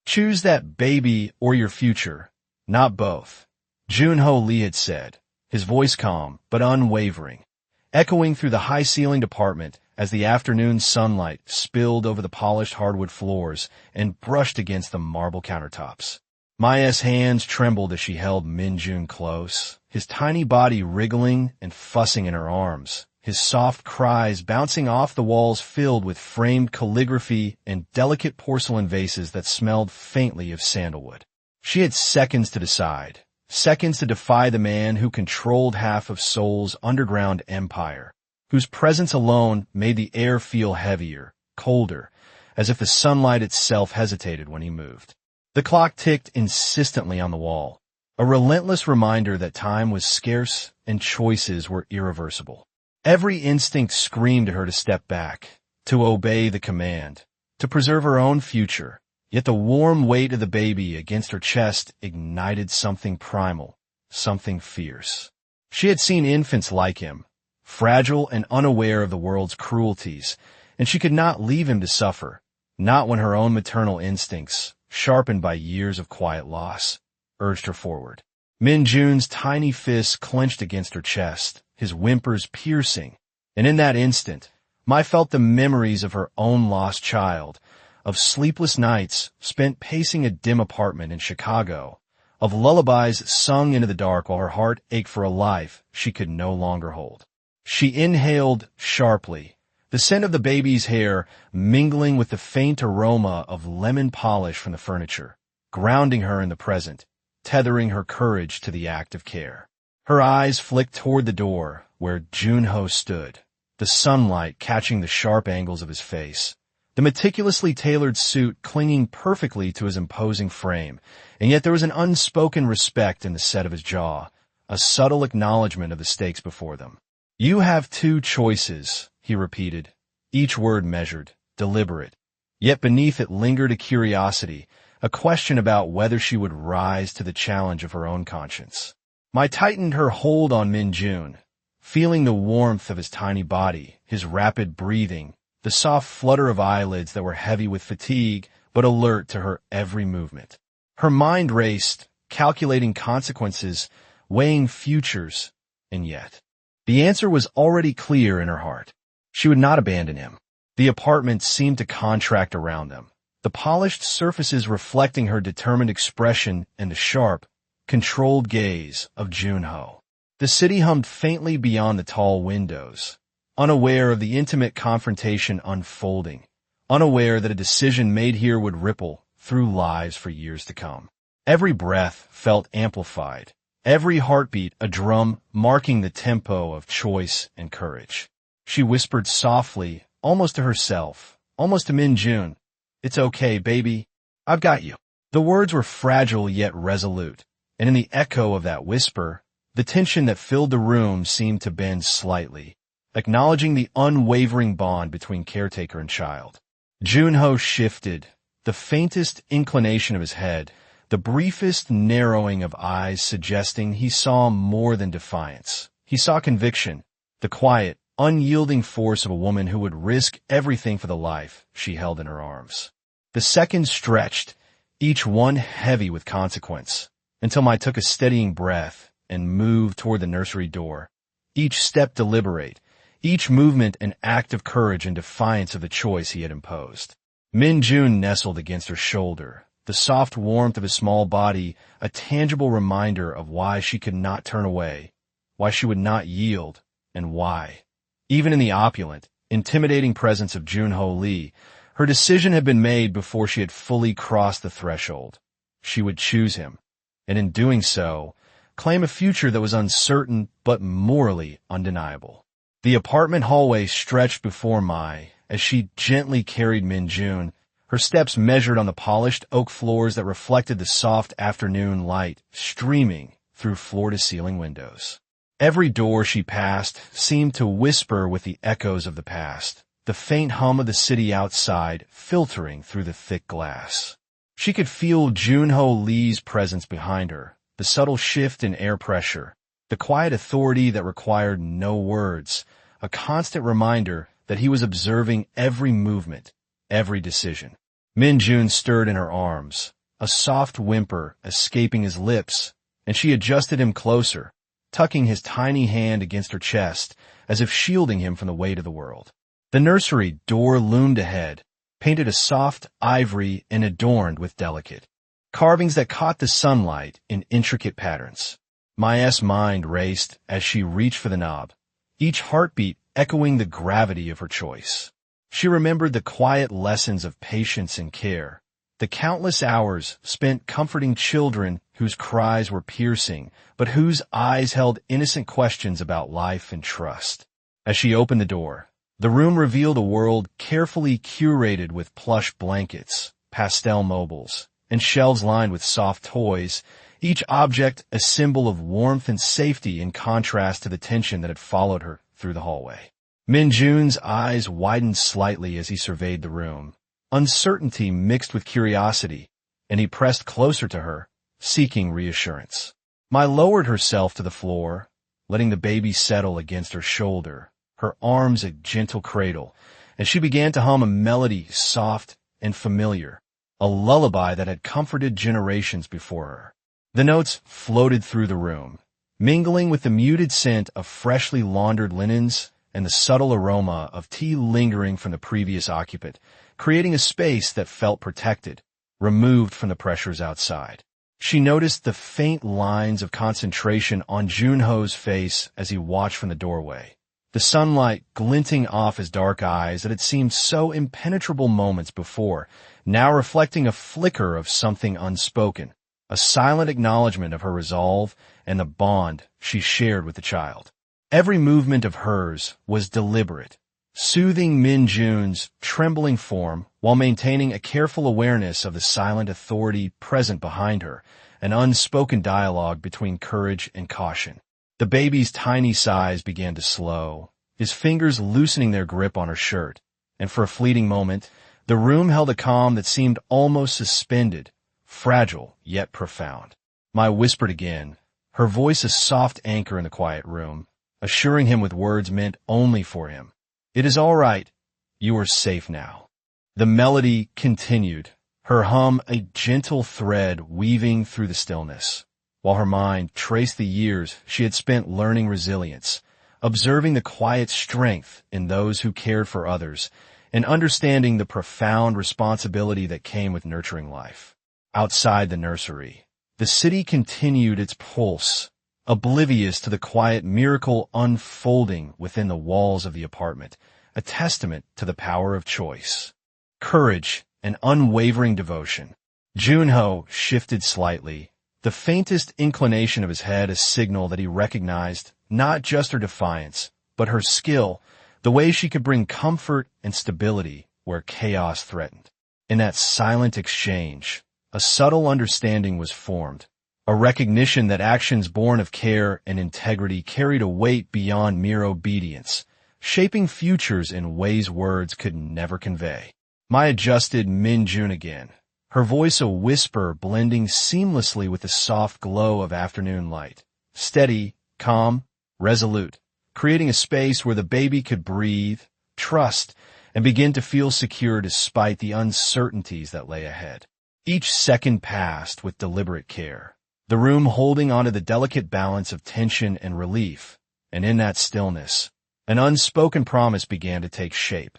Choose that baby or your future, not both. Junho Lee had said, his voice calm but unwavering, echoing through the high-ceilinged apartment as the afternoon sunlight spilled over the polished hardwood floors and brushed against the marble countertops. Maya's hands trembled as she held Min-jun close, his tiny body wriggling and fussing in her arms, his soft cries bouncing off the walls filled with framed calligraphy and delicate porcelain vases that smelled faintly of sandalwood. She had seconds to decide, seconds to defy the man who controlled half of Seoul's underground empire, whose presence alone made the air feel heavier, colder, as if the sunlight itself hesitated when he moved. The clock ticked insistently on the wall, a relentless reminder that time was scarce and choices were irreversible. Every instinct screamed to her to step back, to obey the command, to preserve her own future, yet the warm weight of the baby against her chest ignited something primal, something fierce. She had seen infants like him, fragile and unaware of the world's cruelties, and she could not leave him to suffer, not when her own maternal instincts, sharpened by years of quiet loss, urged her forward. Min-jun's tiny fists clenched against her chest, his whimpers piercing, and in that instant, Mai felt the memories of her own lost child, of sleepless nights spent pacing a dim apartment in Chicago, of lullabies sung into the dark while her heart ached for a life she could no longer hold. She inhaled sharply, the scent of the baby's hair mingling with the faint aroma of lemon polish from the furniture, grounding her in the present, tethering her courage to the act of care. Her eyes flicked toward the door, where Junho stood, the sunlight catching the sharp angles of his face, the meticulously tailored suit clinging perfectly to his imposing frame, and yet there was an unspoken respect in the set of his jaw, a subtle acknowledgement of the stakes before them. "You have two choices," he repeated, each word measured, deliberate. Yet beneath it lingered a curiosity, a question about whether she would rise to the challenge of her own conscience. Mai tightened her hold on Min-jun, feeling the warmth of his tiny body, his rapid breathing, the soft flutter of eyelids that were heavy with fatigue but alert to her every movement. Her mind raced, calculating consequences, weighing futures, and yet the answer was already clear in her heart. She would not abandon him. The apartment seemed to contract around them, the polished surfaces reflecting her determined expression and the sharp, controlled gaze of Junho. The city hummed faintly beyond the tall windows, unaware of the intimate confrontation unfolding, unaware that a decision made here would ripple through lives for years to come. Every breath felt amplified, every heartbeat a drum marking the tempo of choice and courage. She whispered softly, almost to herself, almost to Min-jun, "It's okay, baby. I've got you." The words were fragile yet resolute, and in the echo of that whisper, the tension that filled the room seemed to bend slightly, acknowledging the unwavering bond between caretaker and child. Junho shifted, the faintest inclination of his head, the briefest narrowing of eyes suggesting he saw more than defiance. He saw conviction, the quiet, unyielding force of a woman who would risk everything for the life she held in her arms. The seconds stretched, each one heavy with consequence, until Mai took a steadying breath and moved toward the nursery door, each step deliberate, each movement an act of courage in defiance of the choice he had imposed. Min-jun nestled against her shoulder, the soft warmth of his small body a tangible reminder of why she could not turn away, why she would not yield, and why, even in the opulent, intimidating presence of Junho Lee, her decision had been made before she had fully crossed the threshold. She would choose him, and in doing so, claim a future that was uncertain but morally undeniable. The apartment hallway stretched before Mai as she gently carried Min-jun, her steps measured on the polished oak floors that reflected the soft afternoon light streaming through floor-to-ceiling windows. Every door she passed seemed to whisper with the echoes of the past, the faint hum of the city outside filtering through the thick glass. She could feel Junho Lee's presence behind her, the subtle shift in air pressure, the quiet authority that required no words, a constant reminder that he was observing every movement, every decision. Min-jun stirred in her arms, a soft whimper escaping his lips, and she adjusted him closer, tucking his tiny hand against her chest as if shielding him from the weight of the world. The nursery door loomed ahead, painted a soft ivory and adorned with delicate carvings that caught the sunlight in intricate patterns. Maya's mind raced as she reached for the knob, each heartbeat echoing the gravity of her choice. She remembered the quiet lessons of patience and care, the countless hours spent comforting children whose cries were piercing, but whose eyes held innocent questions about life and trust. As she opened the door, the room revealed a world carefully curated with plush blankets, pastel mobiles, and shelves lined with soft toys, each object a symbol of warmth and safety in contrast to the tension that had followed her through the hallway. Min-jun's eyes widened slightly as he surveyed the room, uncertainty mixed with curiosity, and he pressed closer to her, seeking reassurance. Mai lowered herself to the floor, letting the baby settle against her shoulder, her arms a gentle cradle, and she began to hum a melody soft and familiar, a lullaby that had comforted generations before her. The notes floated through the room, mingling with the muted scent of freshly laundered linens and the subtle aroma of tea lingering from the previous occupant, creating a space that felt protected, removed from the pressures outside. She noticed the faint lines of concentration on Junho's face as he watched from the doorway, the sunlight glinting off his dark eyes that had seemed so impenetrable moments before, now reflecting a flicker of something unspoken, a silent acknowledgement of her resolve and the bond she shared with the child. Every movement of hers was deliberate, soothing Min-jun's trembling form while maintaining a careful awareness of the silent authority present behind her, an unspoken dialogue between courage and caution. The baby's tiny sighs began to slow, his fingers loosening their grip on her shirt, and for a fleeting moment, the room held a calm that seemed almost suspended, fragile yet profound. Mai whispered again, her voice a soft anchor in the quiet room, assuring him with words meant only for him. "It is all right. You are safe now." The melody continued, her hum a gentle thread weaving through the stillness, while her mind traced the years she had spent learning resilience, observing the quiet strength in those who cared for others, and understanding the profound responsibility that came with nurturing life. Outside the nursery, the city continued its pulse, oblivious to the quiet miracle unfolding within the walls of the apartment, a testament to the power of choice, courage, and unwavering devotion. Junho shifted slightly, the faintest inclination of his head a signal that he recognized not just her defiance, but her skill, the way she could bring comfort and stability where chaos threatened. In that silent exchange, a subtle understanding was formed, a recognition that actions born of care and integrity carried a weight beyond mere obedience, shaping futures in ways words could never convey. Mai adjusted Min-jun again, her voice a whisper blending seamlessly with the soft glow of afternoon light, steady, calm, resolute, creating a space where the baby could breathe, trust, and begin to feel secure despite the uncertainties that lay ahead. Each second passed with deliberate care, the room holding onto the delicate balance of tension and relief, and in that stillness, an unspoken promise began to take shape,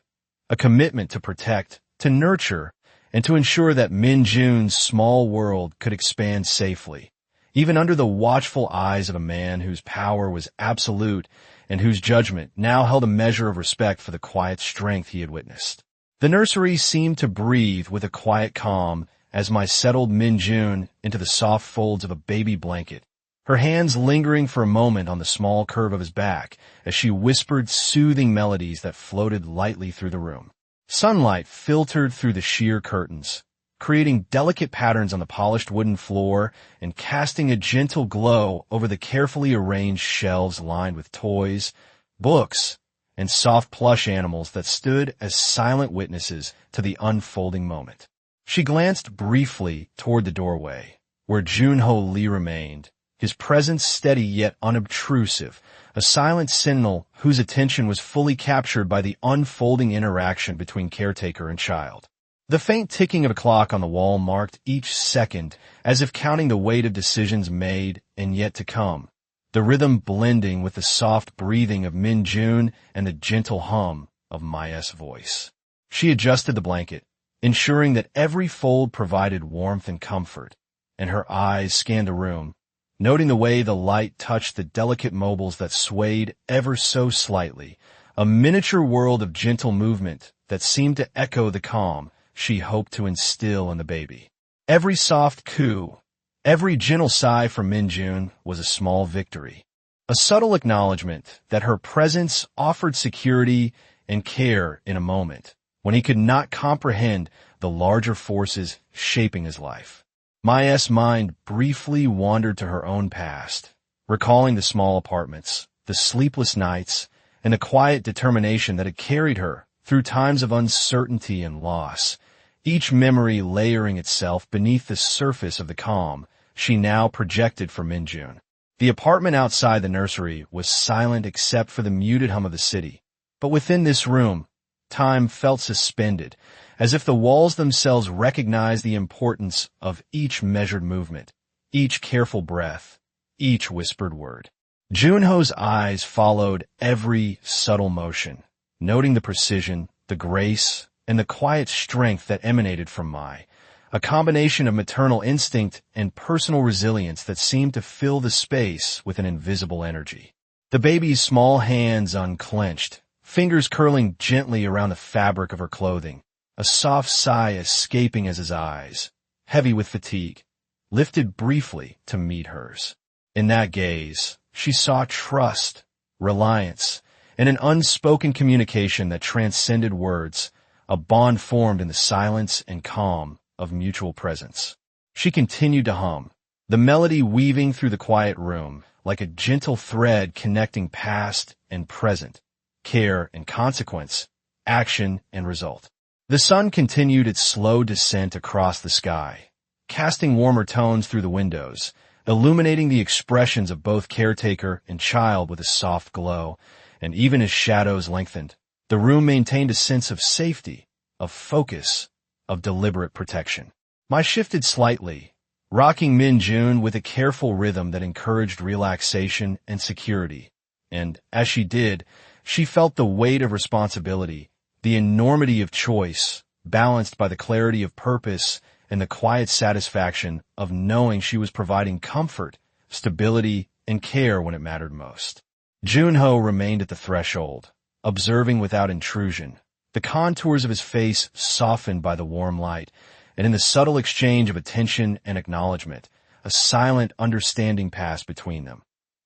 a commitment to protect, to nurture, and to ensure that Min-jun's small world could expand safely, even under the watchful eyes of a man whose power was absolute and whose judgment now held a measure of respect for the quiet strength he had witnessed. The nursery seemed to breathe with a quiet calm as Mai settled Min-jun into the soft folds of a baby blanket, her hands lingering for a moment on the small curve of his back as she whispered soothing melodies that floated lightly through the room. Sunlight filtered through the sheer curtains, creating delicate patterns on the polished wooden floor and casting a gentle glow over the carefully arranged shelves lined with toys, books, and soft plush animals that stood as silent witnesses to the unfolding moment. She glanced briefly toward the doorway, where Junho Lee remained, his presence steady yet unobtrusive, a silent sentinel whose attention was fully captured by the unfolding interaction between caretaker and child. The faint ticking of a clock on the wall marked each second, as if counting the weight of decisions made and yet to come, the rhythm blending with the soft breathing of Min-jun and the gentle hum of Mai's voice. She adjusted the blanket, ensuring that every fold provided warmth and comfort, and her eyes scanned the room, noting the way the light touched the delicate mobiles that swayed ever so slightly, a miniature world of gentle movement that seemed to echo the calm she hoped to instill in the baby. Every soft coo, every gentle sigh from Min-jun was a small victory, a subtle acknowledgement that her presence offered security and care in a moment when he could not comprehend the larger forces shaping his life. Mai's mind briefly wandered to her own past, recalling the small apartments, the sleepless nights, and the quiet determination that had carried her through times of uncertainty and loss, each memory layering itself beneath the surface of the calm she now projected for Min-jun. The apartment outside the nursery was silent except for the muted hum of the city, but within this room, time felt suspended, as if the walls themselves recognized the importance of each measured movement, each careful breath, each whispered word. Junho's eyes followed every subtle motion, noting the precision, the grace, and the quiet strength that emanated from Mai, a combination of maternal instinct and personal resilience that seemed to fill the space with an invisible energy. The baby's small hands unclenched, fingers curling gently around the fabric of her clothing, a soft sigh escaping as his eyes, heavy with fatigue, lifted briefly to meet hers. In that gaze, she saw trust, reliance, and an unspoken communication that transcended words, a bond formed in the silence and calm of mutual presence. She continued to hum, the melody weaving through the quiet room like a gentle thread connecting past and present, care and consequence, action and result. The sun continued its slow descent across the sky, casting warmer tones through the windows, illuminating the expressions of both caretaker and child with a soft glow, and even as shadows lengthened, the room maintained a sense of safety, of focus, of deliberate protection. Mai shifted slightly, rocking Min-jun with a careful rhythm that encouraged relaxation and security, and as she did, she felt the weight of responsibility, the enormity of choice, balanced by the clarity of purpose and the quiet satisfaction of knowing she was providing comfort, stability, and care when it mattered most. Junho remained at the threshold, observing without intrusion, the contours of his face softened by the warm light, and in the subtle exchange of attention and acknowledgement, a silent understanding passed between them.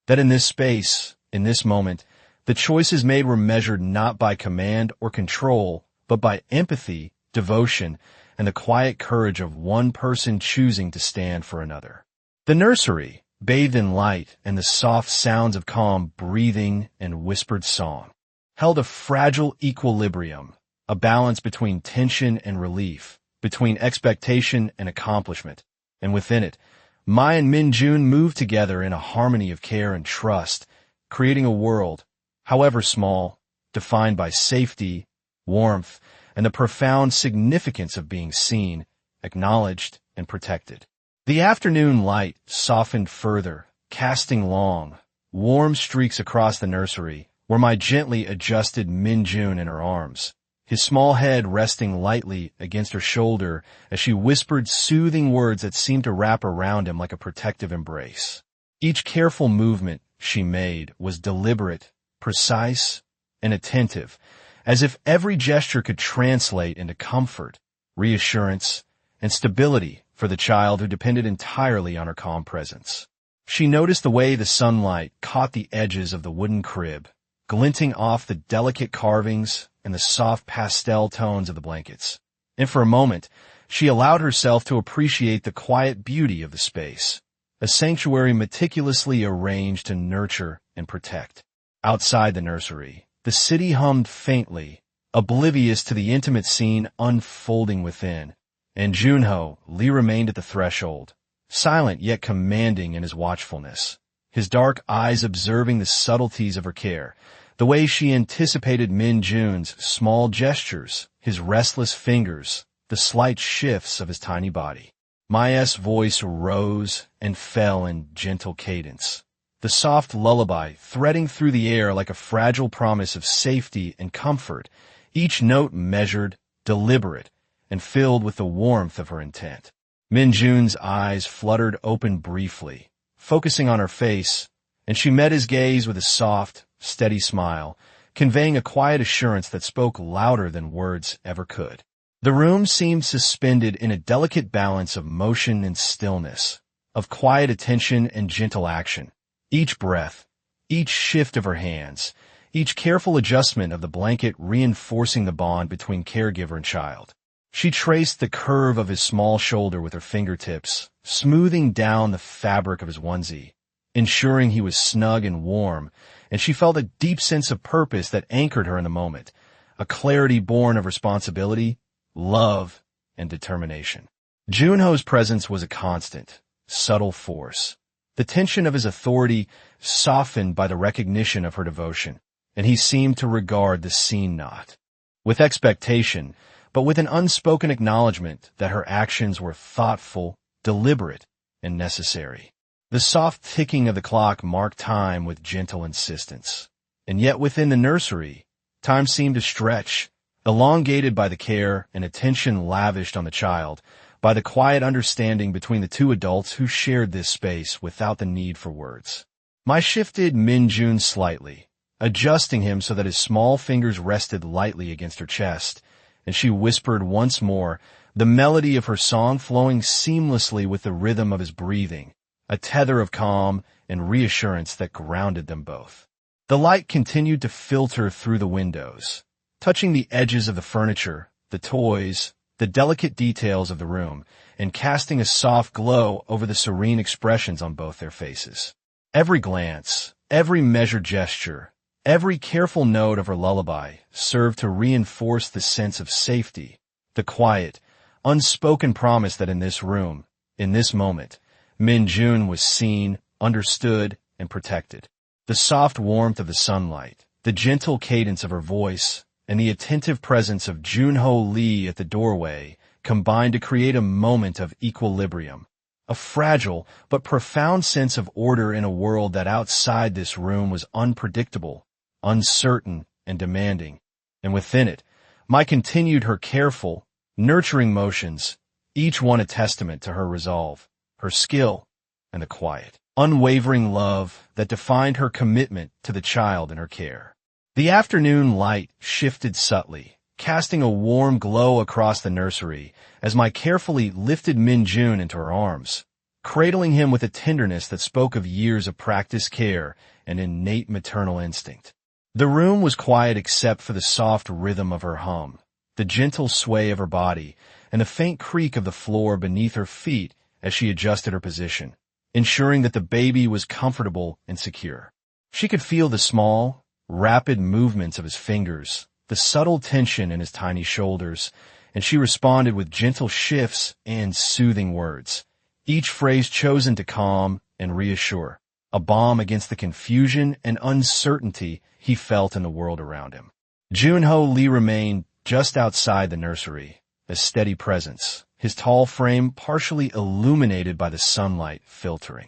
That in this space, in this moment, the choices made were measured not by command or control, but by empathy, devotion, and the quiet courage of one person choosing to stand for another. The nursery, bathed in light and the soft sounds of calm breathing and whispered song, held a fragile equilibrium, a balance between tension and relief, between expectation and accomplishment, and within it, Mai and Min-jun moved together in a harmony of care and trust, creating a world, however small, defined by safety, warmth, and the profound significance of being seen, acknowledged, and protected. The afternoon light softened further, casting long, warm streaks across the nursery, where Mai gently adjusted Min-jun in her arms, his small head resting lightly against her shoulder as she whispered soothing words that seemed to wrap around him like a protective embrace. Each careful movement she made was deliberate, precise, and attentive, as if every gesture could translate into comfort, reassurance, and stability for the child who depended entirely on her calm presence. She noticed the way the sunlight caught the edges of the wooden crib, glinting off the delicate carvings and the soft pastel tones of the blankets. And for a moment, she allowed herself to appreciate the quiet beauty of the space, a sanctuary meticulously arranged to nurture and protect. Outside the nursery, the city hummed faintly, oblivious to the intimate scene unfolding within, and Junho remained at the threshold, silent yet commanding in his watchfulness, his dark eyes observing the subtleties of her care, the way she anticipated Min-jun's small gestures, his restless fingers, the slight shifts of his tiny body. Maya's voice rose and fell in gentle cadence, the soft lullaby threading through the air like a fragile promise of safety and comfort, each note measured, deliberate, and filled with the warmth of her intent. Minjun's eyes fluttered open briefly, focusing on her face, and she met his gaze with a soft, steady smile, conveying a quiet assurance that spoke louder than words ever could. The room seemed suspended in a delicate balance of motion and stillness, of quiet attention and gentle action. Each breath, each shift of her hands, each careful adjustment of the blanket reinforcing the bond between caregiver and child. She traced the curve of his small shoulder with her fingertips, smoothing down the fabric of his onesie, ensuring he was snug and warm, and she felt a deep sense of purpose that anchored her in the moment, a clarity born of responsibility, love, and determination. Junho's presence was a constant, subtle force. The tension of his authority softened by the recognition of her devotion, and he seemed to regard the scene not with expectation, but with an unspoken acknowledgement that her actions were thoughtful, deliberate, and necessary. The soft ticking of the clock marked time with gentle insistence. And yet within the nursery, time seemed to stretch, elongated by the care and attention lavished on the child, by the quiet understanding between the two adults who shared this space without the need for words. Mai shifted Minjun slightly, adjusting him so that his small fingers rested lightly against her chest, and she whispered once more, the melody of her song flowing seamlessly with the rhythm of his breathing, a tether of calm and reassurance that grounded them both. The light continued to filter through the windows, touching the edges of the furniture, the toys, the delicate details of the room, and casting a soft glow over the serene expressions on both their faces. Every glance, every measured gesture, every careful note of her lullaby served to reinforce the sense of safety, the quiet, unspoken promise that in this room, in this moment, Minjun was seen, understood, and protected. The soft warmth of the sunlight, the gentle cadence of her voice, and the attentive presence of Junho Lee at the doorway combined to create a moment of equilibrium, a fragile but profound sense of order in a world that outside this room was unpredictable, uncertain, and demanding. And within it, Mai continued her careful, nurturing motions, each one a testament to her resolve, her skill, and the quiet, unwavering love that defined her commitment to the child in her care. The afternoon light shifted subtly, casting a warm glow across the nursery as Mai carefully lifted Minjun into her arms, cradling him with a tenderness that spoke of years of practiced care and innate maternal instinct. The room was quiet except for the soft rhythm of her hum, the gentle sway of her body, and the faint creak of the floor beneath her feet as she adjusted her position, ensuring that the baby was comfortable and secure. She could feel the small, rapid movements of his fingers, the subtle tension in his tiny shoulders, and she responded with gentle shifts and soothing words, each phrase chosen to calm and reassure, a balm against the confusion and uncertainty he felt in the world around him. Junho Lee remained just outside the nursery, a steady presence, his tall frame partially illuminated by the sunlight filtering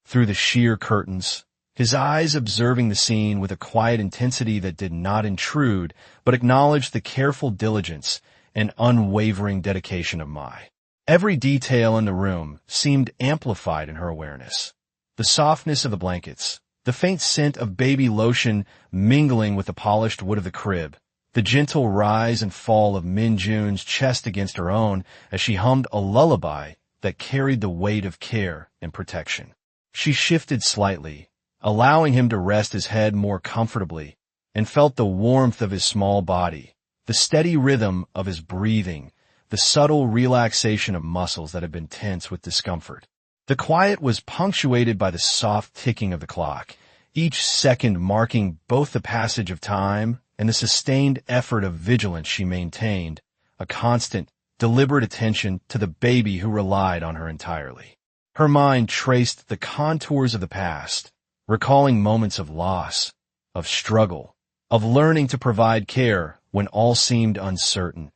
through the sheer curtains, his eyes observing the scene with a quiet intensity that did not intrude, but acknowledged the careful diligence and unwavering dedication of Mai. Every detail in the room seemed amplified in her awareness. The softness of the blankets, the faint scent of baby lotion mingling with the polished wood of the crib, the gentle rise and fall of Minjun's chest against her own as she hummed a lullaby that carried the weight of care and protection. She shifted slightly, allowing him to rest his head more comfortably, and felt the warmth of his small body, the steady rhythm of his breathing, the subtle relaxation of muscles that had been tense with discomfort. The quiet was punctuated by the soft ticking of the clock, each second marking both the passage of time and the sustained effort of vigilance she maintained, a constant, deliberate attention to the baby who relied on her entirely. Her mind traced the contours of the past, recalling moments of loss, of struggle, of learning to provide care when all seemed uncertain,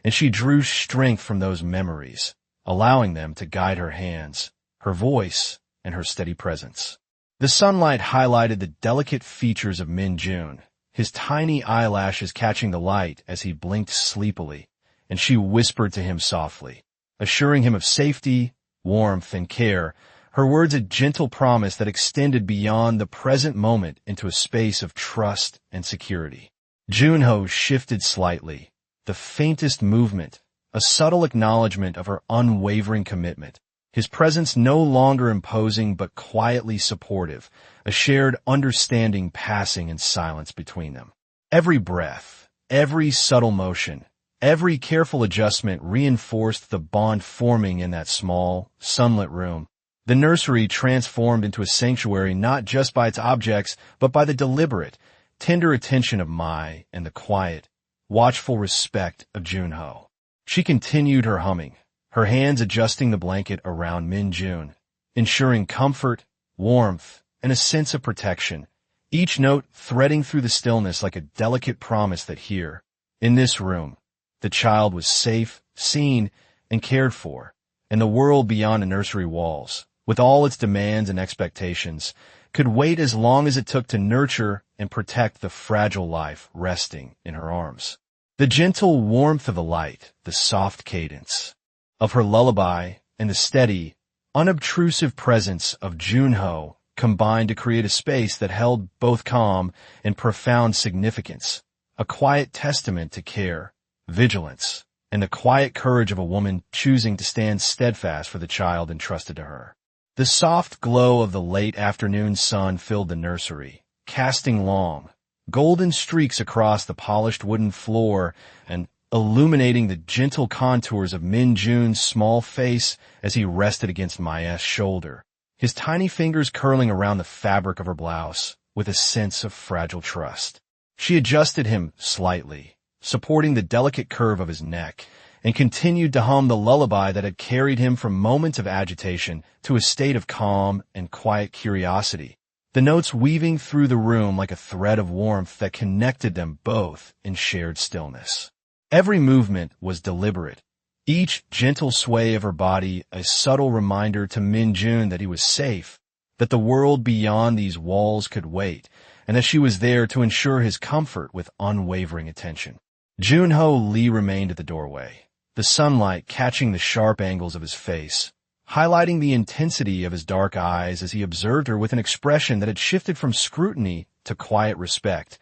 and she drew strength from those memories, allowing them to guide her hands, her voice, and her steady presence. The sunlight highlighted the delicate features of Min-jun, his tiny eyelashes catching the light as he blinked sleepily, and she whispered to him softly, assuring him of safety, warmth, and care, her words a gentle promise that extended beyond the present moment into a space of trust and security. Junho shifted slightly, the faintest movement, a subtle acknowledgement of her unwavering commitment, his presence no longer imposing but quietly supportive, a shared understanding passing in silence between them. Every breath, every subtle motion, every careful adjustment reinforced the bond forming in that small, sunlit room. The nursery transformed into a sanctuary not just by its objects, but by the deliberate, tender attention of Mai and the quiet, watchful respect of Junho. She continued her humming, her hands adjusting the blanket around Min-jun, ensuring comfort, warmth, and a sense of protection, each note threading through the stillness like a delicate promise that here, in this room, the child was safe, seen, and cared for, and the world beyond the nursery walls, with all its demands and expectations, could wait as long as it took to nurture and protect the fragile life resting in her arms. The gentle warmth of the light, the soft cadence of her lullaby, and the steady, unobtrusive presence of Junho combined to create a space that held both calm and profound significance, a quiet testament to care, vigilance, and the quiet courage of a woman choosing to stand steadfast for the child entrusted to her. The soft glow of the late afternoon sun filled the nursery, casting long, golden streaks across the polished wooden floor and illuminating the gentle contours of Min-jun's small face as he rested against Mai's shoulder, his tiny fingers curling around the fabric of her blouse with a sense of fragile trust. She adjusted him slightly, supporting the delicate curve of his neck, and continued to hum the lullaby that had carried him from moments of agitation to a state of calm and quiet curiosity, the notes weaving through the room like a thread of warmth that connected them both in shared stillness. Every movement was deliberate, each gentle sway of her body a subtle reminder to Min-jun that he was safe, that the world beyond these walls could wait, and that she was there to ensure his comfort with unwavering attention. Junho Lee remained at the doorway, the sunlight catching the sharp angles of his face, highlighting the intensity of his dark eyes as he observed her with an expression that had shifted from scrutiny to quiet respect,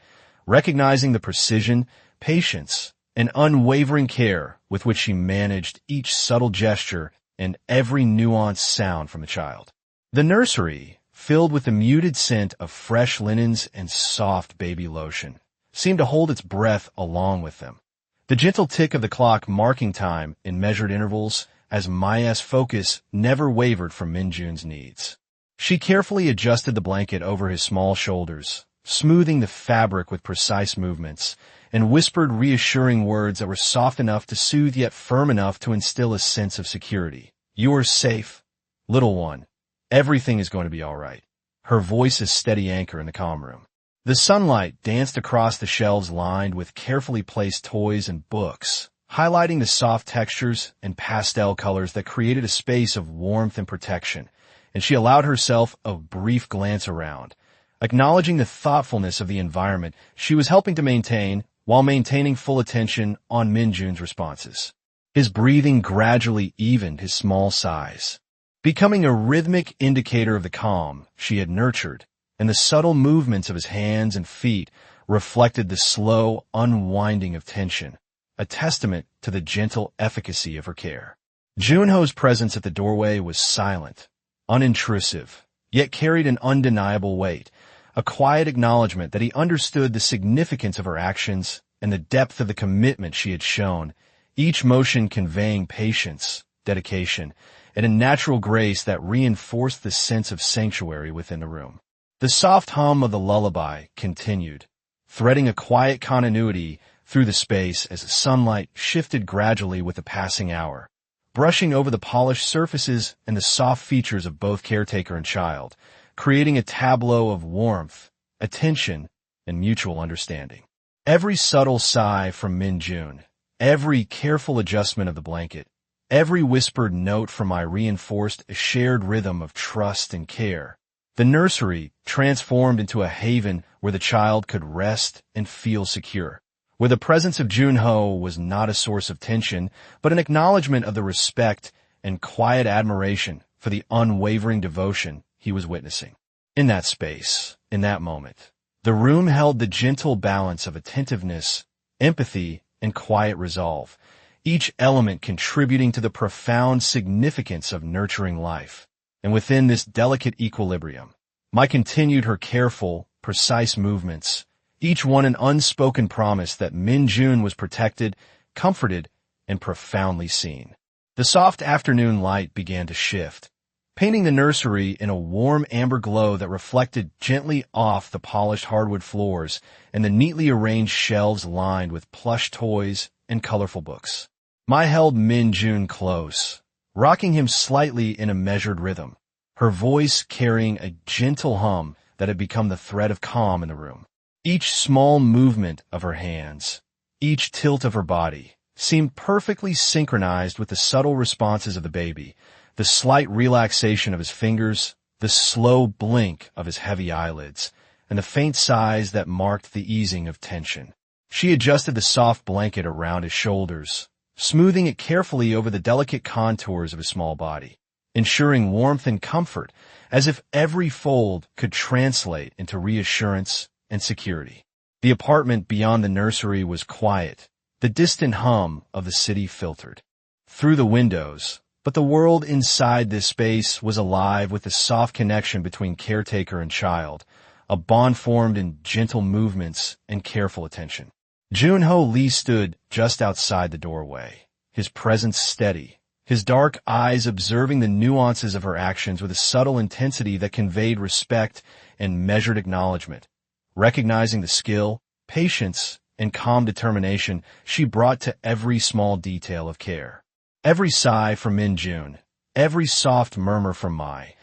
recognizing the precision, patience, and unwavering care with which she managed each subtle gesture and every nuanced sound from the child. The nursery, filled with the muted scent of fresh linens and soft baby lotion, seemed to hold its breath along with them. The gentle tick of the clock marking time in measured intervals as Mai's focus never wavered from Min-jun's needs. She carefully adjusted the blanket over his small shoulders, smoothing the fabric with precise movements, and whispered reassuring words that were soft enough to soothe yet firm enough to instill a sense of security. "You are safe, little one. Everything is going to be all right." Her voice a steady anchor in the calm room. The sunlight danced across the shelves lined with carefully placed toys and books, highlighting the soft textures and pastel colors that created a space of warmth and protection, and she allowed herself a brief glance around, acknowledging the thoughtfulness of the environment she was helping to maintain while maintaining full attention on Min-jun's responses. His breathing gradually evened his small sighs, becoming a rhythmic indicator of the calm she had nurtured, and the subtle movements of his hands and feet reflected the slow unwinding of tension, a testament to the gentle efficacy of her care. Junho's presence at the doorway was silent, unintrusive, yet carried an undeniable weight, a quiet acknowledgement that he understood the significance of her actions and the depth of the commitment she had shown, each motion conveying patience, dedication, and a natural grace that reinforced the sense of sanctuary within the room. The soft hum of the lullaby continued, threading a quiet continuity through the space as the sunlight shifted gradually with the passing hour, brushing over the polished surfaces and the soft features of both caretaker and child, creating a tableau of warmth, attention, and mutual understanding. Every subtle sigh from Min-jun, Every careful adjustment of the blanket, every whispered note from my reinforced a shared rhythm of trust and care. The nursery transformed into a haven where the child could rest and feel secure, where the presence of Junho was not a source of tension, but an acknowledgement of the respect and quiet admiration for the unwavering devotion he was witnessing. In that space, in that moment, the room held the gentle balance of attentiveness, empathy, and quiet resolve, each element contributing to the profound significance of nurturing life. And within this delicate equilibrium, my continued her careful, precise movements, each one an unspoken promise that Min Jun was protected, comforted, and profoundly seen. The soft afternoon light began to shift, painting the nursery in a warm amber glow that reflected gently off the polished hardwood floors and the neatly arranged shelves lined with plush toys and colorful books. Mai held Min Jun close, rocking him slightly in a measured rhythm, her voice carrying a gentle hum that had become the thread of calm in the room. Each small movement of her hands, each tilt of her body, seemed perfectly synchronized with the subtle responses of the baby, the slight relaxation of his fingers, the slow blink of his heavy eyelids, and the faint sighs that marked the easing of tension. She adjusted the soft blanket around his shoulders, smoothing it carefully over the delicate contours of his small body, ensuring warmth and comfort, as if every fold could translate into reassurance and security. The apartment beyond the nursery was quiet, the distant hum of the city filtered through the windows, but the world inside this space was alive with the soft connection between caretaker and child, a bond formed in gentle movements and careful attention. Junho Lee stood just outside the doorway, his presence steady, his dark eyes observing the nuances of her actions with a subtle intensity that conveyed respect and measured acknowledgement. Recognizing the skill, patience, and calm determination she brought to every small detail of care. Every sigh from Min Jun, every soft murmur from Mai,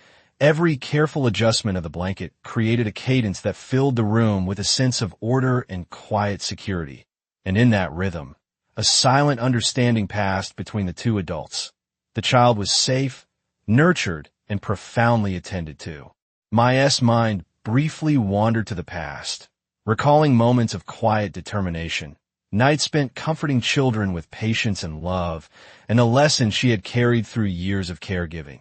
every careful adjustment of the blanket created a cadence that filled the room with a sense of order and quiet security. And in that rhythm, a silent understanding passed between the two adults. The child was safe, nurtured, and profoundly attended to. Mai's mind briefly wandered to the past, recalling moments of quiet determination, nights spent comforting children with patience and love, and a lesson she had carried through years of caregiving.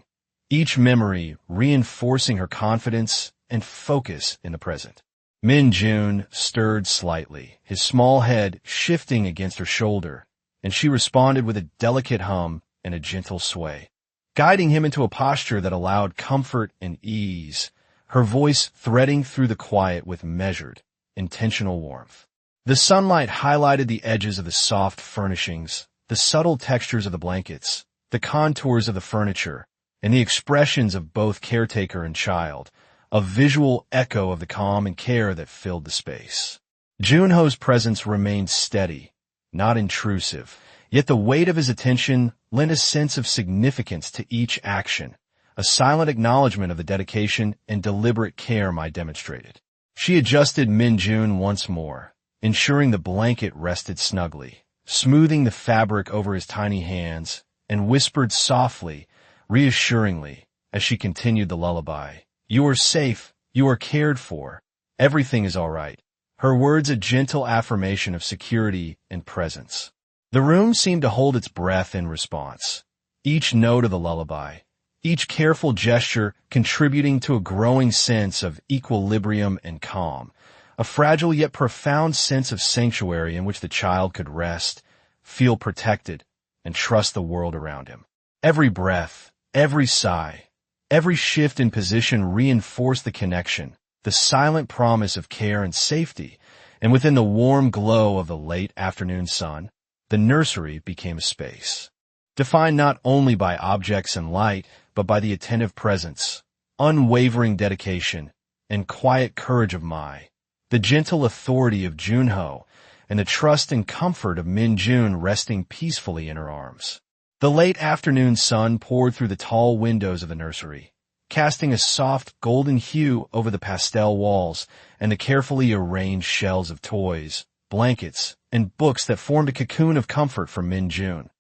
Each memory reinforcing her confidence and focus in the present. Min Jun stirred slightly, his small head shifting against her shoulder, and she responded with a delicate hum and a gentle sway, guiding him into a posture that allowed comfort and ease, her voice threading through the quiet with measured, intentional warmth. The sunlight highlighted the edges of the soft furnishings, the subtle textures of the blankets, the contours of the furniture, and the expressions of both caretaker and child, a visual echo of the calm and care that filled the space. Junho's presence remained steady, not intrusive, yet the weight of his attention lent a sense of significance to each action, a silent acknowledgement of the dedication and deliberate care Mai demonstrated. She adjusted Min Jun once more, ensuring the blanket rested snugly, smoothing the fabric over his tiny hands, and whispered softly, reassuringly, as she continued the lullaby. "You are safe, you are cared for, everything is all right." Her words a gentle affirmation of security and presence. The room seemed to hold its breath in response, each note of the lullaby, each careful gesture contributing to a growing sense of equilibrium and calm, a fragile yet profound sense of sanctuary in which the child could rest, feel protected, and trust the world around him. Every breath, every sigh, every shift in position reinforced the connection, the silent promise of care and safety, and within the warm glow of the late afternoon sun, the nursery became a space, defined not only by objects and light, but by the attentive presence, unwavering dedication, and quiet courage of Mai, the gentle authority of Junho, and the trust and comfort of Min Jun resting peacefully in her arms. The late afternoon sun poured through the tall windows of the nursery, casting a soft golden hue over the pastel walls and the carefully arranged shelves of toys, blankets, and books that formed a cocoon of comfort for Min-jun.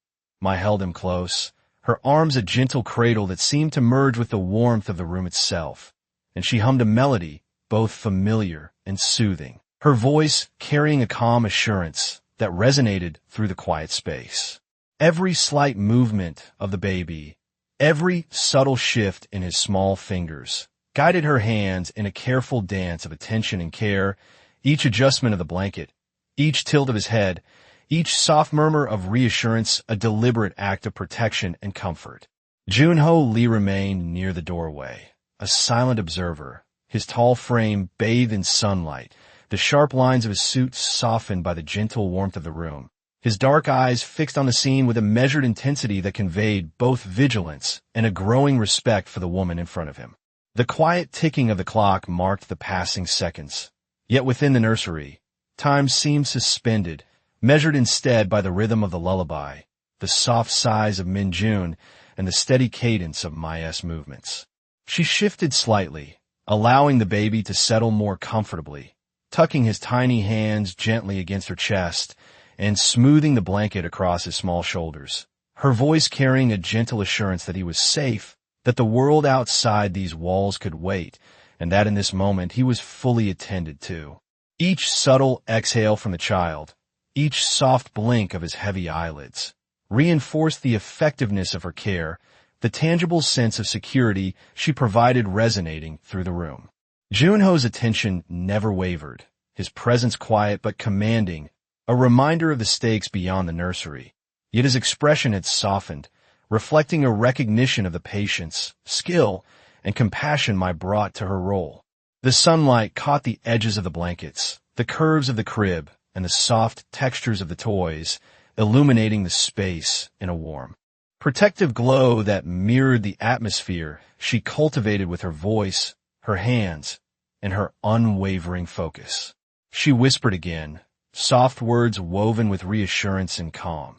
Mai held him close, her arms a gentle cradle that seemed to merge with the warmth of the room itself, and she hummed a melody, both familiar and soothing, her voice carrying a calm assurance that resonated through the quiet space. Every slight movement of the baby, every subtle shift in his small fingers, guided her hands in a careful dance of attention and care. Each adjustment of the blanket, each tilt of his head, each soft murmur of reassurance, a deliberate act of protection and comfort. Junho Lee remained near the doorway, a silent observer, his tall frame bathed in sunlight, the sharp lines of his suit softened by the gentle warmth of the room, his dark eyes fixed on the scene with a measured intensity that conveyed both vigilance and a growing respect for the woman in front of him. The quiet ticking of the clock marked the passing seconds. Yet within the nursery, time seemed suspended, measured instead by the rhythm of the lullaby, the soft sighs of Min-jun, and the steady cadence of Mai's movements. She shifted slightly, allowing the baby to settle more comfortably, tucking his tiny hands gently against her chest and smoothing the blanket across his small shoulders, her voice carrying a gentle assurance that he was safe, that the world outside these walls could wait, and that in this moment he was fully attended to. Each subtle exhale from the child, each soft blink of his heavy eyelids, reinforced the effectiveness of her care, the tangible sense of security she provided resonating through the room. Junho's attention never wavered, his presence quiet but commanding, a reminder of the stakes beyond the nursery. Yet his expression had softened, reflecting a recognition of the patience, skill, and compassion Mai brought to her role. The sunlight caught the edges of the blankets, the curves of the crib, and the soft textures of the toys, illuminating the space in a warm, protective glow that mirrored the atmosphere she cultivated with her voice, her hands, and her unwavering focus. She whispered again, soft words woven with reassurance and calm.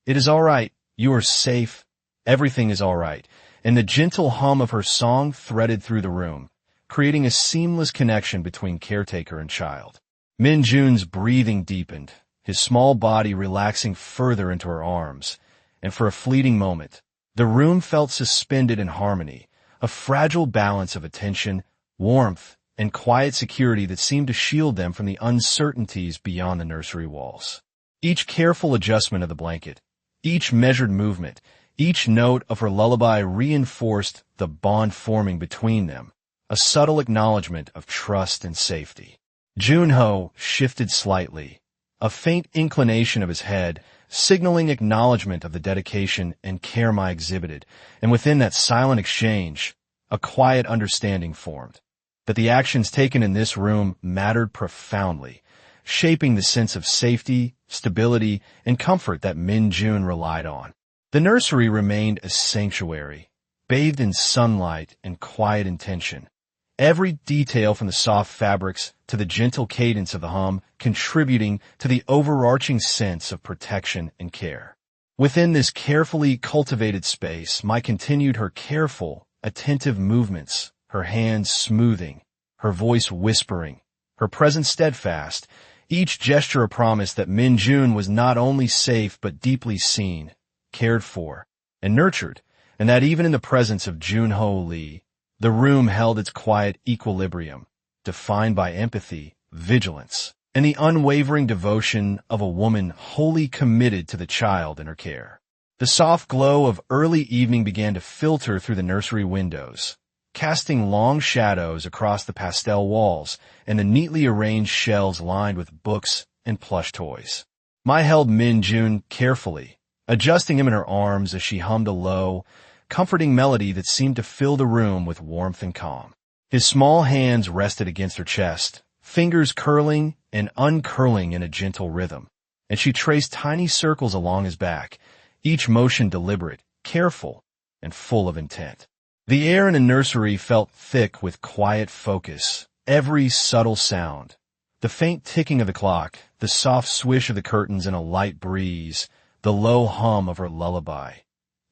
"It is all right. You are safe. Everything is all right." And the gentle hum of her song threaded through the room, creating a seamless connection between caretaker and child. Min-jun's breathing deepened, his small body relaxing further into her arms, and for a fleeting moment, the room felt suspended in harmony, a fragile balance of attention, warmth, and quiet security that seemed to shield them from the uncertainties beyond the nursery walls. Each careful adjustment of the blanket, each measured movement, each note of her lullaby reinforced the bond forming between them, a subtle acknowledgement of trust and safety. Junho shifted slightly, a faint inclination of his head, signaling acknowledgement of the dedication and care Mai exhibited, and within that silent exchange, a quiet understanding formed, that the actions taken in this room mattered profoundly, shaping the sense of safety, stability, and comfort that Min-jun relied on. The nursery remained a sanctuary, bathed in sunlight and quiet intention. Every detail from the soft fabrics to the gentle cadence of the hum contributing to the overarching sense of protection and care. Within this carefully cultivated space, Mai continued her careful, attentive movements, her hands smoothing, her voice whispering, her presence steadfast, each gesture a promise that Min-jun was not only safe but deeply seen, cared for, and nurtured, and that even in the presence of Junho Lee, the room held its quiet equilibrium, defined by empathy, vigilance, and the unwavering devotion of a woman wholly committed to the child in her care. The soft glow of early evening began to filter through the nursery windows, casting long shadows across the pastel walls and the neatly arranged shelves lined with books and plush toys. Mai held Min-jun carefully, adjusting him in her arms as she hummed a low, comforting melody that seemed to fill the room with warmth and calm. His small hands rested against her chest, fingers curling and uncurling in a gentle rhythm, and she traced tiny circles along his back, each motion deliberate, careful, and full of intent. The air in the nursery felt thick with quiet focus, every subtle sound, the faint ticking of the clock, the soft swish of the curtains in a light breeze, the low hum of her lullaby,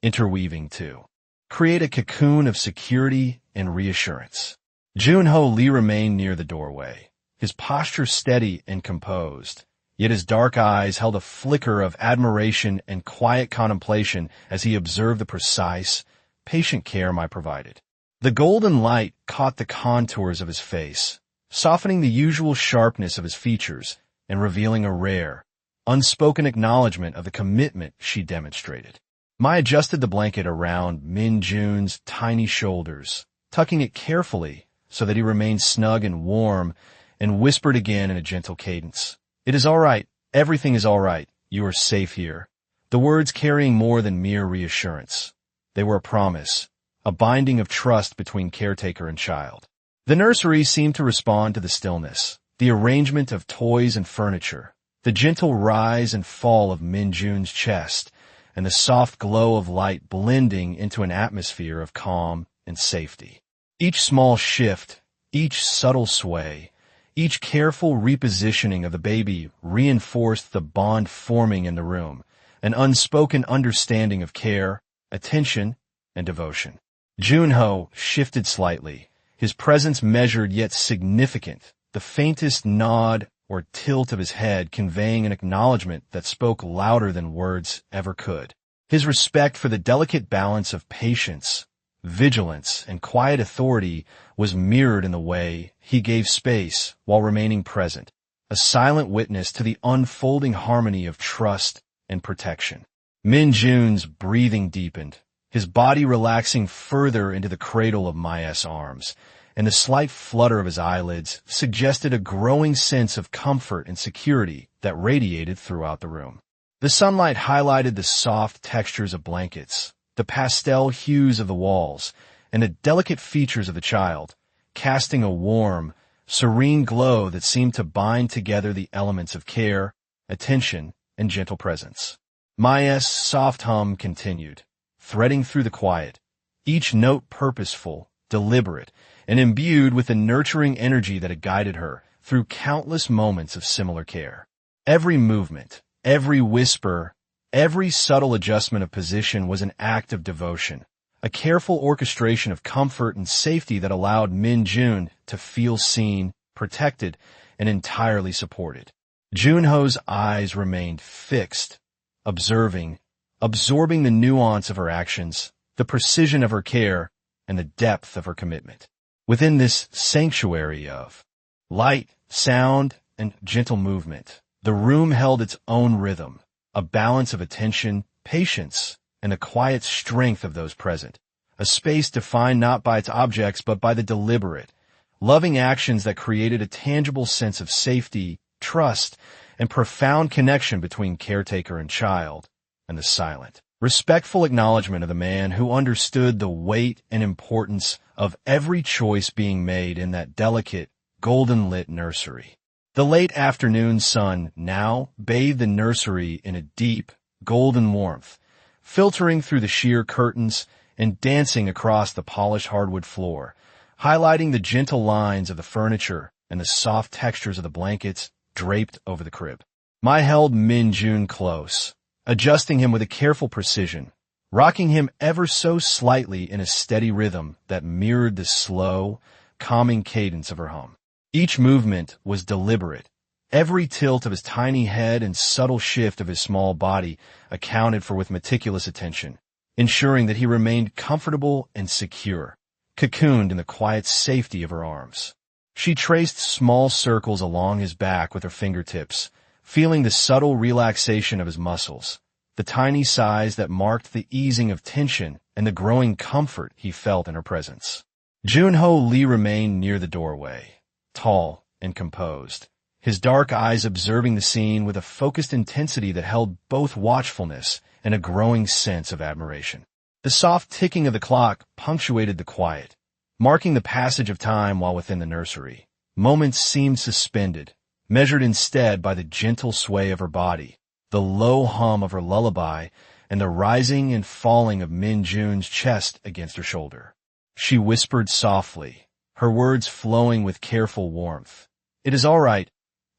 interweaving to create a cocoon of security and reassurance. Junho Lee remained near the doorway, his posture steady and composed, yet his dark eyes held a flicker of admiration and quiet contemplation as he observed the precise, patient care I provided. The golden light caught the contours of his face, softening the usual sharpness of his features and revealing a rare, unspoken acknowledgement of the commitment she demonstrated. Mai adjusted the blanket around Min Jun's tiny shoulders, tucking it carefully so that he remained snug and warm, and whispered again in a gentle cadence. "It is all right. Everything is all right. You are safe here." The words carrying more than mere reassurance. They were a promise, a binding of trust between caretaker and child. The nursery seemed to respond to the stillness, the arrangement of toys and furniture, the gentle rise and fall of Min Jun's chest, and the soft glow of light blending into an atmosphere of calm and safety. Each small shift, each subtle sway, each careful repositioning of the baby reinforced the bond forming in the room, an unspoken understanding of care, attention, and devotion. Junho shifted slightly, his presence measured yet significant, the faintest nod or tilt of his head conveying an acknowledgement that spoke louder than words ever could. His respect for the delicate balance of patience, vigilance, and quiet authority was mirrored in the way he gave space while remaining present, a silent witness to the unfolding harmony of trust and protection. Min Jun's breathing deepened, his body relaxing further into the cradle of Mai's arms, and the slight flutter of his eyelids suggested a growing sense of comfort and security that radiated throughout the room. The sunlight highlighted the soft textures of blankets, the pastel hues of the walls, and the delicate features of the child, casting a warm, serene glow that seemed to bind together the elements of care, attention, and gentle presence. Mai's soft hum continued, threading through the quiet, each note purposeful, deliberate, and imbued with the nurturing energy that had guided her through countless moments of similar care. Every movement, every whisper, every subtle adjustment of position was an act of devotion, a careful orchestration of comfort and safety that allowed Min Jun to feel seen, protected, and entirely supported. Junho's eyes remained fixed, absorbing the nuance of her actions, the precision of her care, and the depth of her commitment. Within this sanctuary of light, sound, and gentle movement, the room held its own rhythm, a balance of attention, patience, and the quiet strength of those present, a space defined not by its objects but by the deliberate, loving actions that created a tangible sense of safety, trust, and profound connection between caretaker and child, and the silent, respectful acknowledgement of the man who understood the weight and importance of every choice being made in that delicate, golden-lit nursery. The late afternoon sun now bathed the nursery in a deep, golden warmth, filtering through the sheer curtains and dancing across the polished hardwood floor, highlighting the gentle lines of the furniture and the soft textures of the blankets draped over the crib. Mai held Min Jun close, adjusting him with a careful precision, rocking him ever so slightly in a steady rhythm that mirrored the slow, calming cadence of her hum. Each movement was deliberate. Every tilt of his tiny head and subtle shift of his small body accounted for with meticulous attention, ensuring that he remained comfortable and secure, cocooned in the quiet safety of her arms. She traced small circles along his back with her fingertips, feeling the subtle relaxation of his muscles, the tiny sighs that marked the easing of tension and the growing comfort he felt in her presence. Junho Lee remained near the doorway, tall and composed, his dark eyes observing the scene with a focused intensity that held both watchfulness and a growing sense of admiration. The soft ticking of the clock punctuated the quiet, marking the passage of time while within the nursery. Moments seemed suspended, measured instead by the gentle sway of her body, the low hum of her lullaby, and the rising and falling of Min Jun's chest against her shoulder. She whispered softly, her words flowing with careful warmth. "It is all right.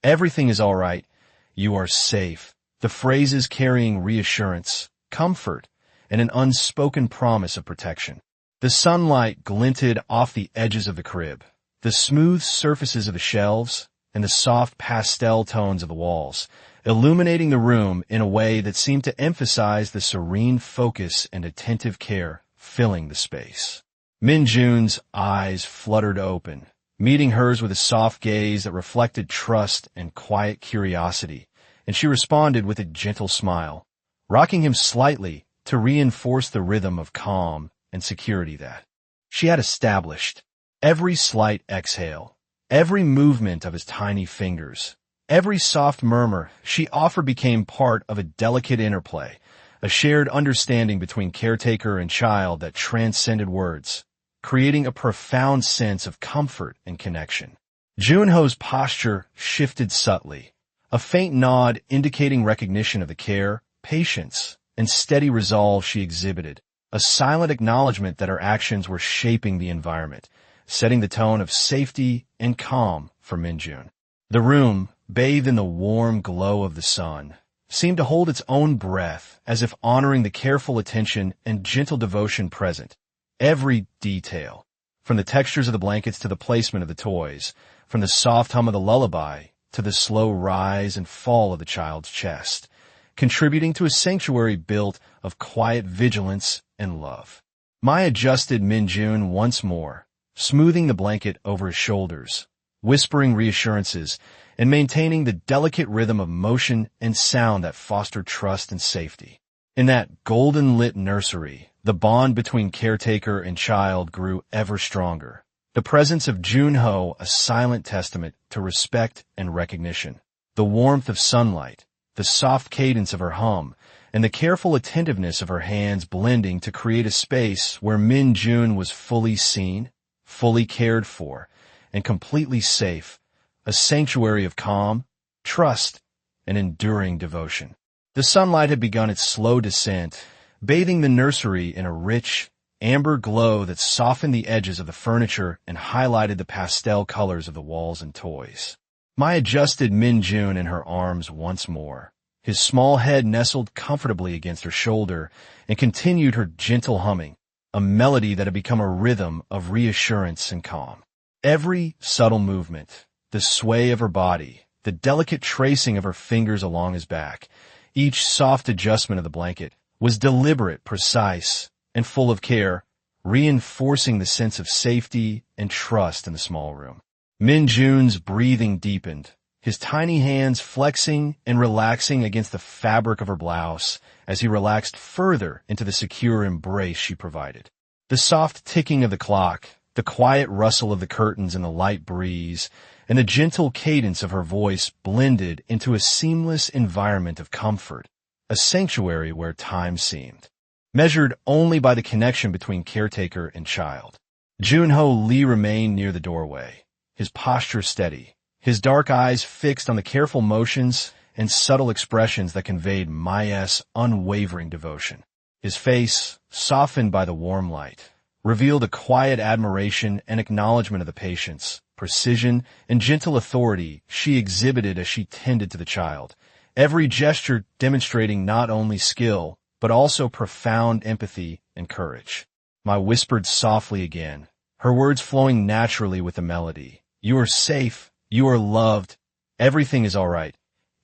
Everything is all right. You are safe." The phrases carrying reassurance, comfort, and an unspoken promise of protection. The sunlight glinted off the edges of the crib, the smooth surfaces of the shelves, and the soft pastel tones of the walls, illuminating the room in a way that seemed to emphasize the serene focus and attentive care filling the space. Min-jun's eyes fluttered open, meeting hers with a soft gaze that reflected trust and quiet curiosity, and she responded with a gentle smile, rocking him slightly to reinforce the rhythm of calm and security that she had established. Every slight exhale, every movement of his tiny fingers, every soft murmur she offered became part of a delicate interplay, a shared understanding between caretaker and child that transcended words, creating a profound sense of comfort and connection. Junho's posture shifted subtly, a faint nod indicating recognition of the care, patience, and steady resolve she exhibited, a silent acknowledgement that her actions were shaping the environment, setting the tone of safety and calm for Min-jun. The room, bathed in the warm glow of the sun, seemed to hold its own breath, as if honoring the careful attention and gentle devotion present. Every detail, from the textures of the blankets to the placement of the toys, from the soft hum of the lullaby to the slow rise and fall of the child's chest, contributing to a sanctuary built of quiet vigilance and love. Mai adjusted Min-jun once more, smoothing the blanket over his shoulders, whispering reassurances, and maintaining the delicate rhythm of motion and sound that fostered trust and safety. In that golden-lit nursery, the bond between caretaker and child grew ever stronger, the presence of Junho a silent testament to respect and recognition. The warmth of sunlight, the soft cadence of her hum, and the careful attentiveness of her hands blending to create a space where Min-jun was fully seen, fully cared for, and completely safe, a sanctuary of calm, trust, and enduring devotion. The sunlight had begun its slow descent, bathing the nursery in a rich, amber glow that softened the edges of the furniture and highlighted the pastel colors of the walls and toys. Mai adjusted Min-jun in her arms once more. His small head nestled comfortably against her shoulder and continued her gentle humming, a melody that had become a rhythm of reassurance and calm. Every subtle movement, the sway of her body, the delicate tracing of her fingers along his back, each soft adjustment of the blanket, was deliberate, precise, and full of care, reinforcing the sense of safety and trust in the small room. Min-jun's breathing deepened, his tiny hands flexing and relaxing against the fabric of her blouse as he relaxed further into the secure embrace she provided. The soft ticking of the clock, the quiet rustle of the curtains in the light breeze, and the gentle cadence of her voice blended into a seamless environment of comfort, a sanctuary where time seemed measured only by the connection between caretaker and child. Junho Lee remained near the doorway, his posture steady, his dark eyes fixed on the careful motions and subtle expressions that conveyed Mai's unwavering devotion. His face, softened by the warm light, revealed a quiet admiration and acknowledgement of the patience, precision, and gentle authority she exhibited as she tended to the child, every gesture demonstrating not only skill, but also profound empathy and courage. Mai whispered softly again, her words flowing naturally with the melody. "You are safe. You are loved. Everything is all right."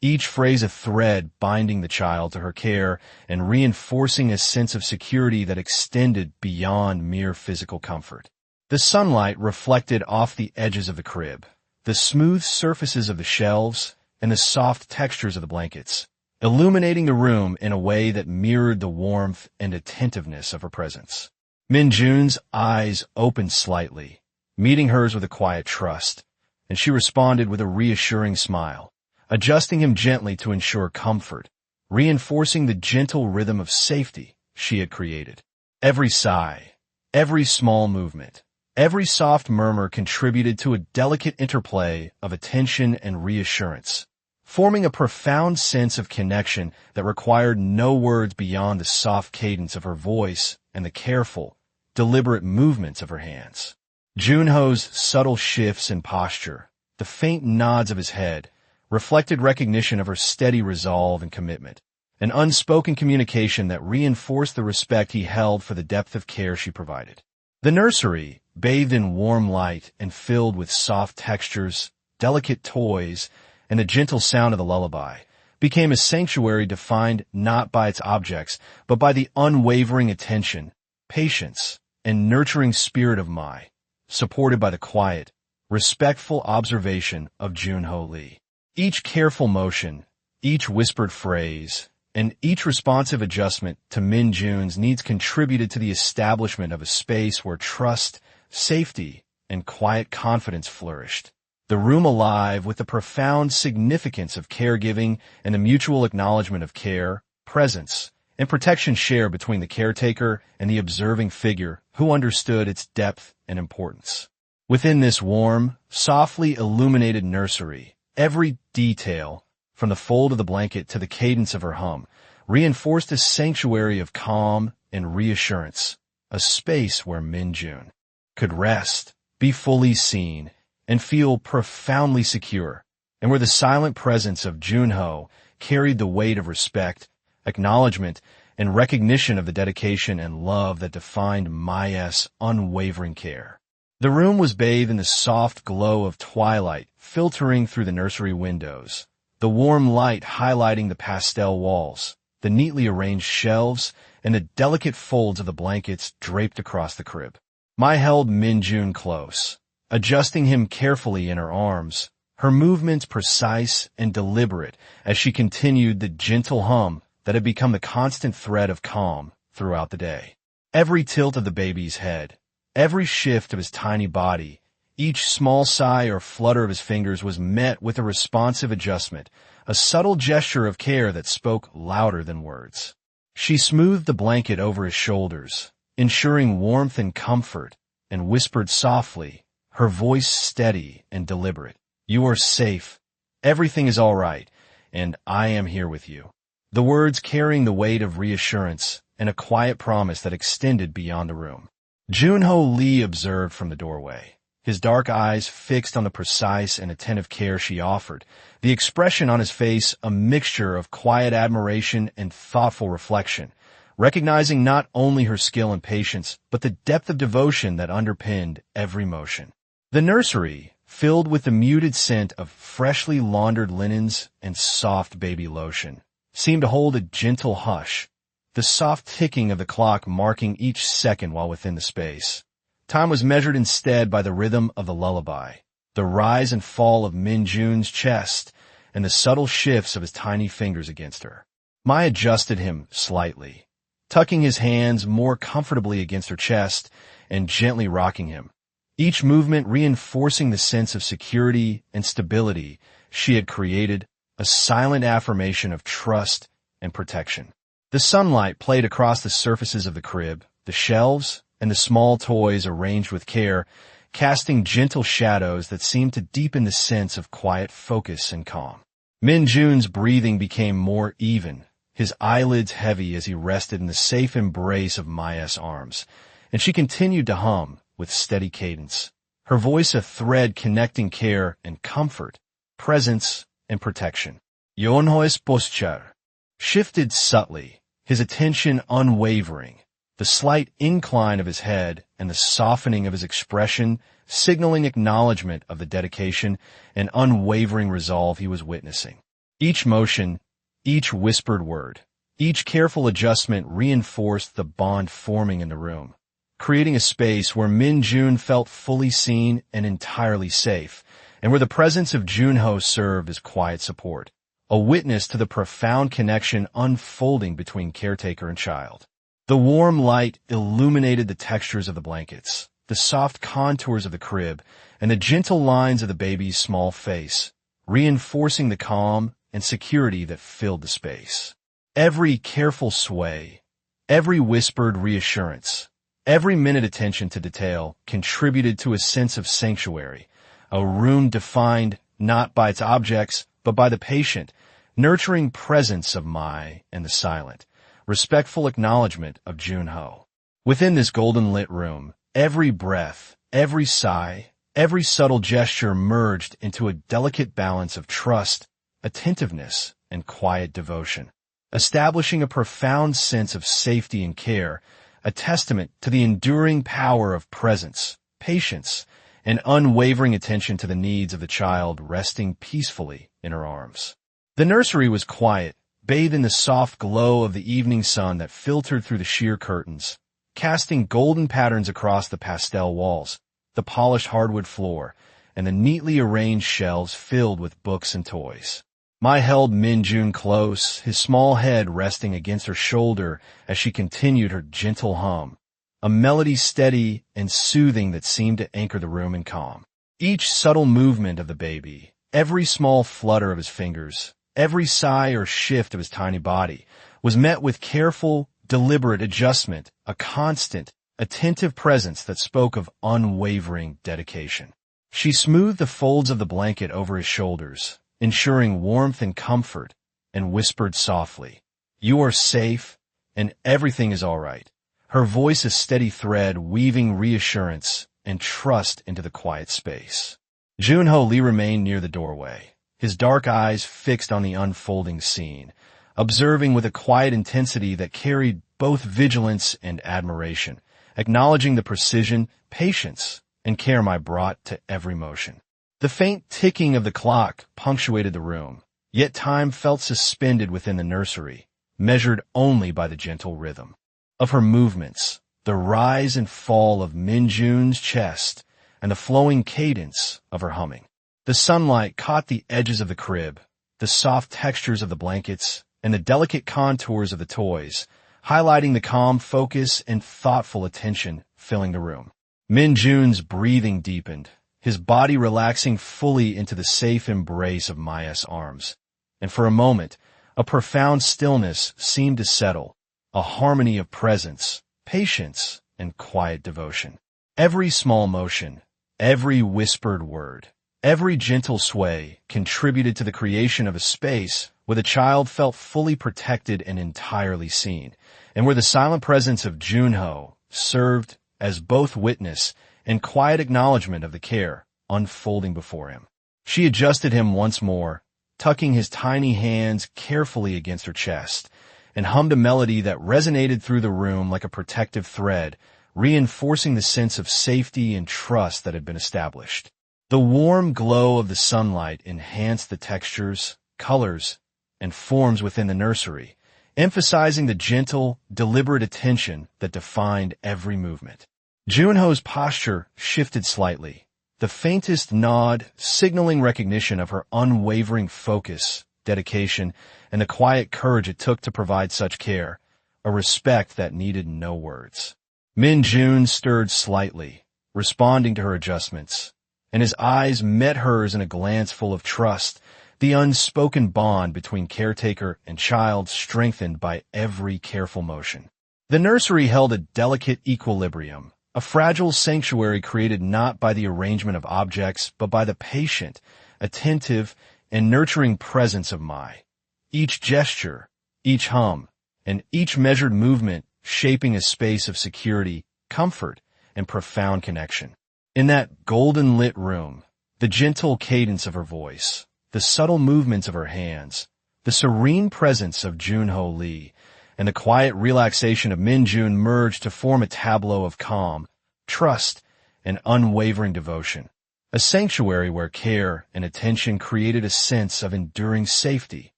Each phrase a thread binding the child to her care and reinforcing a sense of security that extended beyond mere physical comfort. The sunlight reflected off the edges of the crib, the smooth surfaces of the shelves, and the soft textures of the blankets, illuminating the room in a way that mirrored the warmth and attentiveness of her presence. Min-jun's eyes opened slightly, meeting hers with a quiet trust, and she responded with a reassuring smile, adjusting him gently to ensure comfort, reinforcing the gentle rhythm of safety she had created. Every sigh, every small movement, every soft murmur contributed to a delicate interplay of attention and reassurance, forming a profound sense of connection that required no words beyond the soft cadence of her voice and the careful, deliberate movements of her hands. Junho's subtle shifts in posture, the faint nods of his head, reflected recognition of her steady resolve and commitment, an unspoken communication that reinforced the respect he held for the depth of care she provided. The nursery, bathed in warm light and filled with soft textures, delicate toys and the gentle sound of the lullaby, became a sanctuary defined not by its objects, but by the unwavering attention, patience, and nurturing spirit of Mai, supported by the quiet, respectful observation of Junho Lee. Each careful motion, each whispered phrase, and each responsive adjustment to Min Jun's needs contributed to the establishment of a space where trust, safety, and quiet confidence flourished. The room alive with the profound significance of caregiving and the mutual acknowledgement of care, presence, and protection shared between the caretaker and the observing figure who understood its depth and importance. Within this warm, softly illuminated nursery, every detail, from the fold of the blanket to the cadence of her hum, reinforced a sanctuary of calm and reassurance, a space where Min Jun could rest, be fully seen, and feel profoundly secure, and where the silent presence of Junho carried the weight of respect, acknowledgement, and recognition of the dedication and love that defined Mai's unwavering care. The room was bathed in the soft glow of twilight filtering through the nursery windows, the warm light highlighting the pastel walls, the neatly arranged shelves, and the delicate folds of the blankets draped across the crib. Mai held Min Jun close, adjusting him carefully in her arms, her movements precise and deliberate as she continued the gentle hum that had become the constant thread of calm throughout the day. Every tilt of the baby's head, every shift of his tiny body, each small sigh or flutter of his fingers was met with a responsive adjustment, a subtle gesture of care that spoke louder than words. She smoothed the blanket over his shoulders, ensuring warmth and comfort, and whispered softly, her voice steady and deliberate, "You are safe. Everything is all right, and I am here with you." The words carrying the weight of reassurance and a quiet promise that extended beyond the room. Junho Lee observed from the doorway, his dark eyes fixed on the precise and attentive care she offered, the expression on his face a mixture of quiet admiration and thoughtful reflection, recognizing not only her skill and patience, but the depth of devotion that underpinned every motion. The nursery, filled with the muted scent of freshly laundered linens and soft baby lotion, seemed to hold a gentle hush, the soft ticking of the clock marking each second while within the space. Time was measured instead by the rhythm of the lullaby, the rise and fall of Min Jun's chest, and the subtle shifts of his tiny fingers against her. Mai adjusted him slightly, tucking his hands more comfortably against her chest and gently rocking him, each movement reinforcing the sense of security and stability she had created, a silent affirmation of trust and protection. The sunlight played across the surfaces of the crib, the shelves, and the small toys arranged with care, casting gentle shadows that seemed to deepen the sense of quiet focus and calm. Min Jun's breathing became more even, his eyelids heavy as he rested in the safe embrace of Mai's arms, and she continued to hum with steady cadence, her voice a thread connecting care and comfort, presence and protection. Yonhois Poschar shifted subtly, his attention unwavering, the slight incline of his head and the softening of his expression signaling acknowledgement of the dedication and unwavering resolve he was witnessing. Each motion, each whispered word, each careful adjustment reinforced the bond forming in the room, creating a space where Min Jun felt fully seen and entirely safe, and where the presence of Junho served as quiet support, a witness to the profound connection unfolding between caretaker and child. The warm light illuminated the textures of the blankets, the soft contours of the crib, and the gentle lines of the baby's small face, reinforcing the calm and security that filled the space. Every careful sway, every whispered reassurance, every minute attention to detail contributed to a sense of sanctuary, a room defined not by its objects, but by the patient, nurturing presence of Mai and the silent, respectful acknowledgement of Junho. Within this golden-lit room, every breath, every sigh, every subtle gesture merged into a delicate balance of trust, attentiveness, and quiet devotion, establishing a profound sense of safety and care, a testament to the enduring power of presence, patience, an unwavering attention to the needs of the child resting peacefully in her arms. The nursery was quiet, bathed in the soft glow of the evening sun that filtered through the sheer curtains, casting golden patterns across the pastel walls, the polished hardwood floor, and the neatly arranged shelves filled with books and toys. Mai held Min-jun close, his small head resting against her shoulder as she continued her gentle hum, a melody steady and soothing that seemed to anchor the room in calm. Each subtle movement of the baby, every small flutter of his fingers, every sigh or shift of his tiny body, was met with careful, deliberate adjustment, a constant, attentive presence that spoke of unwavering dedication. She smoothed the folds of the blanket over his shoulders, ensuring warmth and comfort, and whispered softly, "You are safe, and everything is all right." Her voice a steady thread weaving reassurance and trust into the quiet space. Junho Lee remained near the doorway, his dark eyes fixed on the unfolding scene, observing with a quiet intensity that carried both vigilance and admiration, acknowledging the precision, patience, and care Mai brought to every motion. The faint ticking of the clock punctuated the room, yet time felt suspended within the nursery, measured only by the gentle rhythm of her movements, the rise and fall of Min-jun's chest, and the flowing cadence of her humming. The sunlight caught the edges of the crib, the soft textures of the blankets, and the delicate contours of the toys, highlighting the calm focus and thoughtful attention filling the room. Min-jun's breathing deepened, his body relaxing fully into the safe embrace of Maya's arms. And for a moment, a profound stillness seemed to settle, a harmony of presence, patience, and quiet devotion. Every small motion, every whispered word, every gentle sway contributed to the creation of a space where the child felt fully protected and entirely seen, and where the silent presence of Junho served as both witness and quiet acknowledgement of the care unfolding before him. She adjusted him once more, tucking his tiny hands carefully against her chest, and hummed a melody that resonated through the room like a protective thread, reinforcing the sense of safety and trust that had been established. The warm glow of the sunlight enhanced the textures, colors, and forms within the nursery, emphasizing the gentle, deliberate attention that defined every movement. Junho's posture shifted slightly, the faintest nod signaling recognition of her unwavering focus, dedication, and the quiet courage it took to provide such care, a respect that needed no words. Min-jun stirred slightly, responding to her adjustments, and his eyes met hers in a glance full of trust, the unspoken bond between caretaker and child strengthened by every careful motion. The nursery held a delicate equilibrium, a fragile sanctuary created not by the arrangement of objects, but by the patient, attentive, and nurturing presence of Mai. Each gesture, each hum, and each measured movement shaping a space of security, comfort, and profound connection. In that golden-lit room, the gentle cadence of her voice, the subtle movements of her hands, the serene presence of Junho Lee, and the quiet relaxation of Min-jun merged to form a tableau of calm, trust, and unwavering devotion, a sanctuary where care and attention created a sense of enduring safety,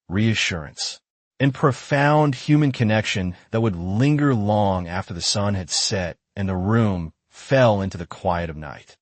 reassurance, and profound human connection that would linger long after the sun had set and the room fell into the quiet of night.